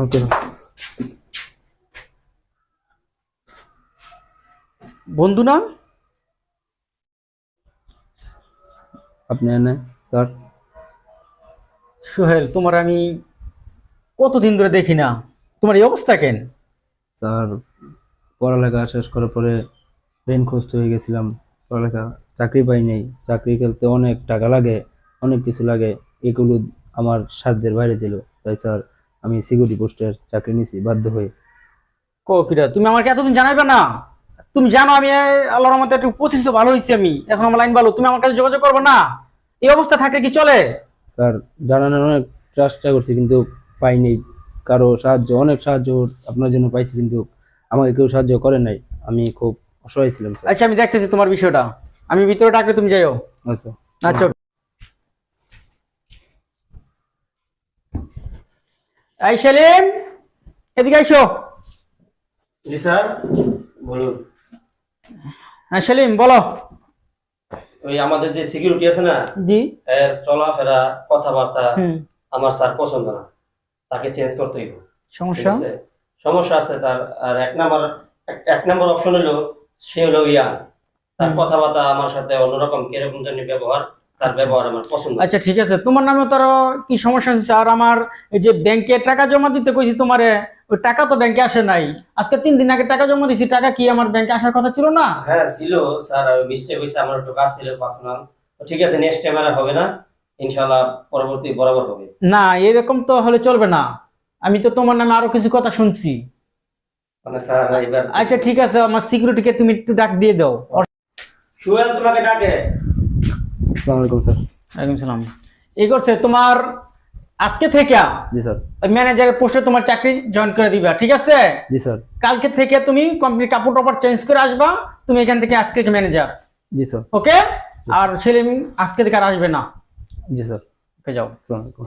ওকে। বন্ধু না? আপনি এনে স্যার? সোহেল, তোমার আমি কতদিন ধরে দেখি না, তোমার এই অবস্থা কেন? স্যার পড়ালেখা শেষ করার পরে ঋণগ্রস্ত হয়ে গেছিলাম। পড়ালেখা চাকরি পাই নাই। চাকরি করতে অনেক টাকা লাগে, অনেক কিছু লাগে। এগুলো আমার সাধ্যের বাইরে ছিল। তাই স্যার আমি সিকিউরিটি পোস্টের চাকরি নিছি বাধ্য হয়ে। কিরা, তুমি আমাকে এতদিন জানাইবে না? তুমি জানো আমি আল্লাহর রহমতে একটু পঁচিশ ভালো হয়েছি, আমি এখন আমার লাইন ভালো, তুমি আমার কাছে যোগাযোগ করবে না? এই অবস্থা থাকলে কি চলে? স্যার জানানোর অনেক চেষ্টা করছি কিন্তু পাইনি কারো সাহায্য। অনেক সাহায্য আপনার জন্য পাইছি কিন্তু আমাকে কেউ সাহায্য করে নাই। আমি খুব অসহায় ছিলাম স্যার। আচ্ছা, আমি দেখতেছি তোমার বিষয়টা, আমি ভিতরে ডাকলে তুমি যাইও। আচ্ছা। আচ্ছা। এই সেলিম, এদিকে আইসো। জি স্যার, বলুন। হ্যাঁ সেলিম, বলো। ওই আমাদের যে সিকিউরিটি আছে না, জি। এর চলাফেরা কথাবার্তা হুম। আমার স্যার পছন্দ না, তাকে চেঞ্জ করতে হইব। ঠিক সমস্যা? আছে, সমস্যা আছে তার। আর এক নাম্বার অপশন হলো সে হলো ইয়াং। তার হুম। কথাবার্তা আমার সাথে অন্যরকম, কিরকম জানি ব্যবহার, তার ব্যবহার আমার পছন্দ না। আচ্ছা ঠিক আছে, তোমার নামে তার কি সমস্যা হচ্ছে? আর আমার এই যে ব্যাংকে টাকা জমা দিতে কইছি তোমারে, ওই টাকা তো ব্যাংকে আসে নাই। আজকে 3 দিন আগে টাকা জমা দিছি, টাকা কি আমার ব্যাংকে আসার কথা ছিল না? হ্যাঁ ছিল স্যার, মিস্টেক হয়েছে, আমার একটু কাজ ছিল পার্সোনাল। ঠিক আছে, নেক্সট টাইম আর হবে না, ইনশাআল্লাহ পরবর্তী বরাবর হবে। না, এরকম তো হলে চলবে না। আমি তো তোমার নামে আরো কিছু কথা শুনছি। মানে স্যার এবার আচ্ছা ঠিক আছে, আমার সিকিউরিটিকে তুমি একটু ডাক দিয়ে দাও। সুহেল তোমাকে ডাকে। আসসালামু আলাইকুম স্যার। ওয়ালাইকুম সালাম। এই করছে তোমার, আজকে থেকে জি স্যার। ম্যানেজারের পোস্টে তোমার চাকরি জয়েন করে দিবা, ঠিক আছে? জি স্যার। কালকে থেকে তুমি কোম্পানির কাপড় টাপড় চেঞ্জ করে আসবা, তুমি এখান থেকে আজকে ম্যানেজার। জি স্যার। ওকে? আর সেলিম আজকে থেকে আর আসবে না। জি স্যার। ওকে, যাও। আসসালামু আলাইকুম।